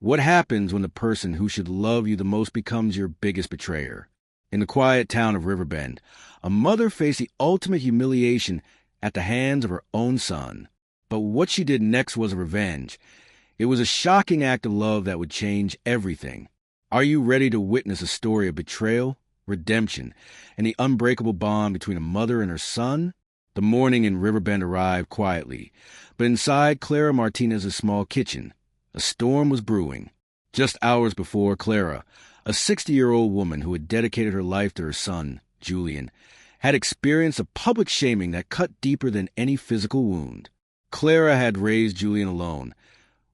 What happens when the person who should love you the most becomes your biggest betrayer? In the quiet town of Riverbend, a mother faced the ultimate humiliation at the hands of her own son. But what she did next was revenge. It was a shocking act of love that would change everything. Are you ready to witness a story of betrayal, redemption, and the unbreakable bond between a mother and her son? The morning in Riverbend arrived quietly, but inside Clara Martinez's small kitchen, a storm was brewing. Just hours before, Clara, a 60-year-old woman who had dedicated her life to her son, Julian, had experienced a public shaming that cut deeper than any physical wound. Clara had raised Julian alone,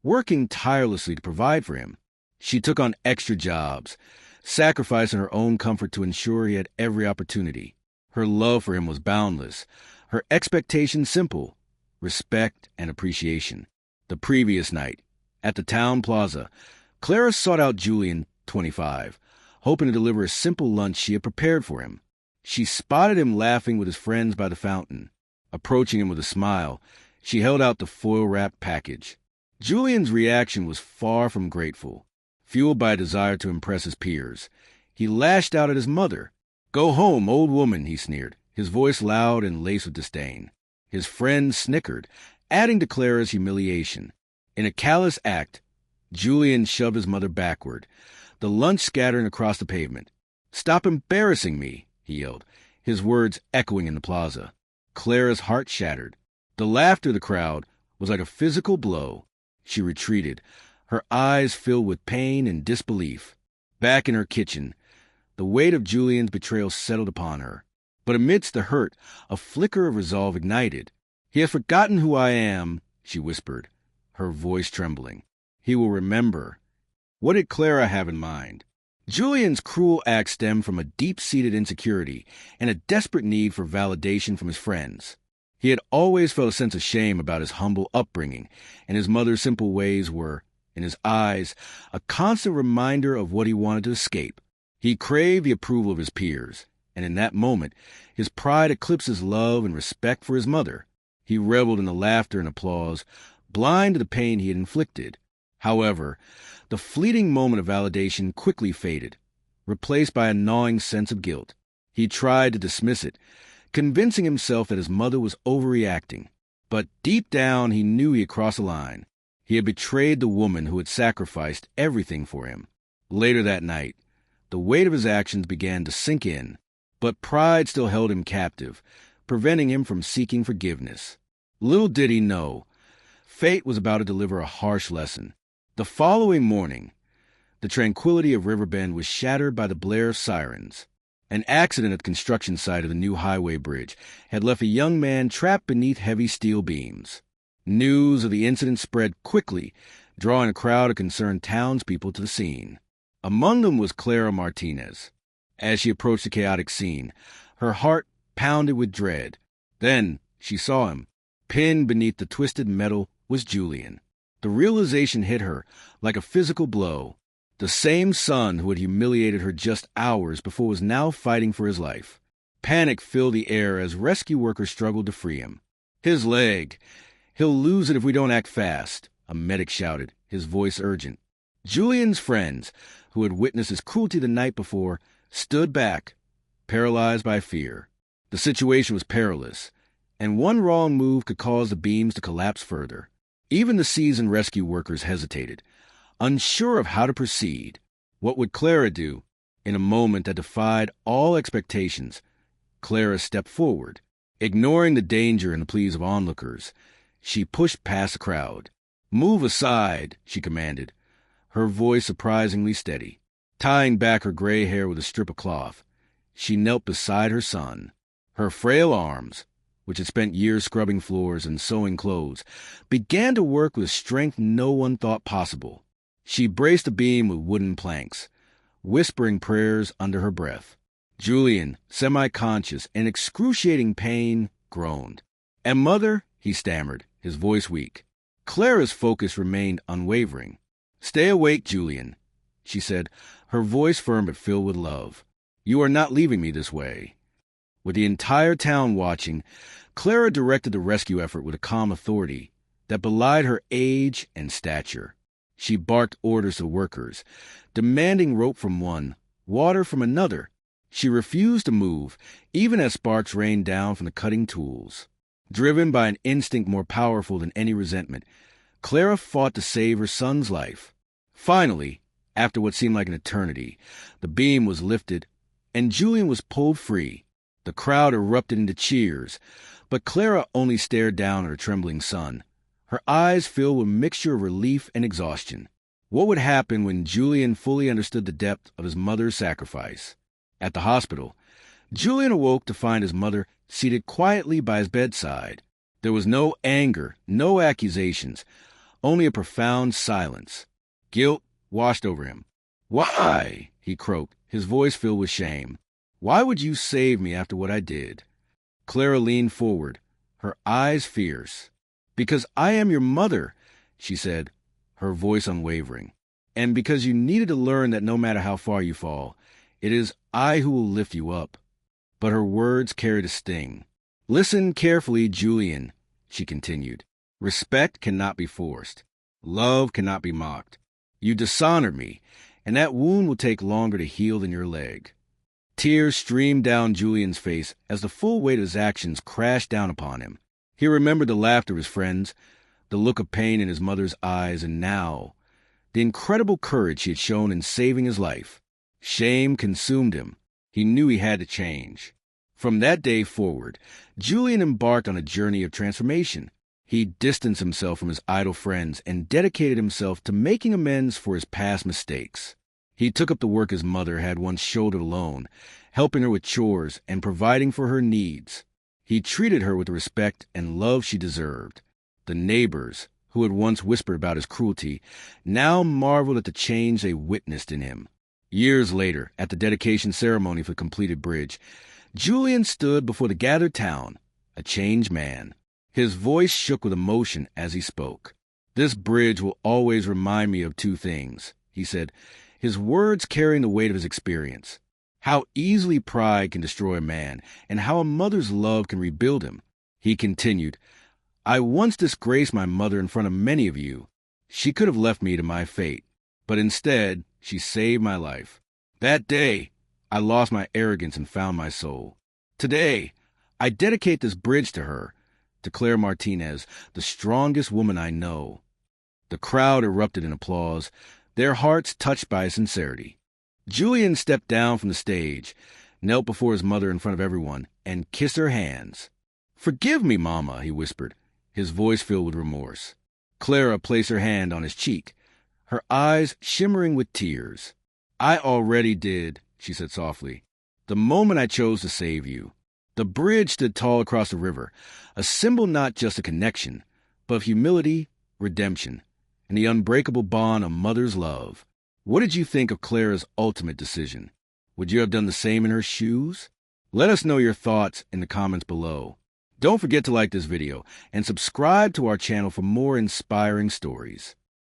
working tirelessly to provide for him. She took on extra jobs, sacrificing her own comfort to ensure he had every opportunity. Her love for him was boundless, her expectations simple: respect and appreciation. The previous night, at the town plaza, Clara sought out Julian, 25, hoping to deliver a simple lunch she had prepared for him. She spotted him laughing with his friends by the fountain. Approaching him with a smile, she held out the foil-wrapped package. Julian's reaction was far from grateful. Fueled by a desire to impress his peers, he lashed out at his mother. "Go home, old woman," he sneered, his voice loud and laced with disdain. His friends snickered, adding to Clara's humiliation. In a callous act, Julian shoved his mother backward, the lunch scattering across the pavement. "Stop embarrassing me," he yelled, his words echoing in the plaza. Clara's heart shattered. The laughter of the crowd was like a physical blow. She retreated, her eyes filled with pain and disbelief. Back in her kitchen, the weight of Julian's betrayal settled upon her. But amidst the hurt, a flicker of resolve ignited. "He has forgotten who I am," she whispered, her voice trembling. "He will remember." What did Clara have in mind? Julian's cruel act stemmed from a deep-seated insecurity and a desperate need for validation from his friends. He had always felt a sense of shame about his humble upbringing, and his mother's simple ways were, in his eyes, a constant reminder of what he wanted to escape. He craved the approval of his peers, and in that moment, his pride eclipsed his love and respect for his mother. He reveled in the laughter and applause, blind to the pain he had inflicted. However, the fleeting moment of validation quickly faded, replaced by a gnawing sense of guilt. He tried to dismiss it, convincing himself that his mother was overreacting. But deep down, he knew he had crossed a line. He had betrayed the woman who had sacrificed everything for him. Later that night, the weight of his actions began to sink in, but pride still held him captive, preventing him from seeking forgiveness. Little did he know, fate was about to deliver a harsh lesson. The following morning, the tranquility of Riverbend was shattered by the blare of sirens. An accident at the construction site of the new highway bridge had left a young man trapped beneath heavy steel beams. News of the incident spread quickly, drawing a crowd of concerned townspeople to the scene. Among them was Clara Martinez. As she approached the chaotic scene, her heart pounded with dread. Then she saw him. Pinned beneath the twisted metal was Julian. The realization hit her like a physical blow. The same son who had humiliated her just hours before was now fighting for his life. Panic filled the air as rescue workers struggled to free him. "His leg! He'll lose it if we don't act fast," a medic shouted, his voice urgent. Julian's friends, who had witnessed his cruelty the night before, stood back, paralyzed by fear. The situation was perilous, and one wrong move could cause the beams to collapse further. Even the seasoned rescue workers hesitated, unsure of how to proceed. What would Clara do? In a moment that defied all expectations, Clara stepped forward. Ignoring the danger and the pleas of onlookers, she pushed past the crowd. "Move aside," she commanded, her voice surprisingly steady. Tying back her gray hair with a strip of cloth, she knelt beside her son. Her frail arms, which had spent years scrubbing floors and sewing clothes, began to work with strength no one thought possible. She braced the beam with wooden planks, whispering prayers under her breath. Julian, semi-conscious and excruciating pain, groaned. "And mother?" he stammered, his voice weak. Clara's focus remained unwavering. "Stay awake, Julian," she said, her voice firm but filled with love. "You are not leaving me this way." With the entire town watching, Clara directed the rescue effort with a calm authority that belied her age and stature. She barked orders to workers, demanding rope from one, water from another. She refused to move, even as sparks rained down from the cutting tools. Driven by an instinct more powerful than any resentment, Clara fought to save her son's life. Finally, after what seemed like an eternity, the beam was lifted, and Julian was pulled free. The crowd erupted into cheers, but Clara only stared down at her trembling son, her eyes filled with a mixture of relief and exhaustion. What would happen when Julian fully understood the depth of his mother's sacrifice? At the hospital, Julian awoke to find his mother seated quietly by his bedside. There was no anger, no accusations, only a profound silence. Guilt washed over him. "Why?" he croaked, his voice filled with shame. "Why would you save me after what I did?" Clara leaned forward, her eyes fierce. "Because I am your mother," she said, her voice unwavering. "And because you needed to learn that no matter how far you fall, it is I who will lift you up." But her words carried a sting. "Listen carefully, Julian," she continued. "Respect cannot be forced. Love cannot be mocked. You dishonored me, and that wound will take longer to heal than your leg." Tears streamed down Julian's face as the full weight of his actions crashed down upon him. He remembered the laughter of his friends, the look of pain in his mother's eyes, and now, the incredible courage he had shown in saving his life. Shame consumed him. He knew he had to change. From that day forward, Julian embarked on a journey of transformation. He distanced himself from his idle friends and dedicated himself to making amends for his past mistakes. He took up the work his mother had once shouldered alone, helping her with chores and providing for her needs. He treated her with the respect and love she deserved. The neighbors, who had once whispered about his cruelty, now marveled at the change they witnessed in him. Years later, at the dedication ceremony for the completed bridge, Julian stood before the gathered town, a changed man. His voice shook with emotion as he spoke. "This bridge will always remind me of two things," he said, his words carrying the weight of his experience. "How easily pride can destroy a man, and how a mother's love can rebuild him." He continued, "I once disgraced my mother in front of many of you. She could have left me to my fate, but instead, she saved my life. That day, I lost my arrogance and found my soul. Today, I dedicate this bridge to her, to Claire Martinez, the strongest woman I know." The crowd erupted in applause, their hearts touched by his sincerity. Julian stepped down from the stage, knelt before his mother in front of everyone, and kissed her hands. "Forgive me, Mama," he whispered, his voice filled with remorse. Clara placed her hand on his cheek, her eyes shimmering with tears. "I already did," she said softly, "the moment I chose to save you." The bridge stood tall across the river, a symbol not just of connection, but of humility, redemption, and the unbreakable bond of mother's love. What did you think of Clara's ultimate decision? Would you have done the same in her shoes? Let us know your thoughts in the comments below. Don't forget to like this video and subscribe to our channel for more inspiring stories.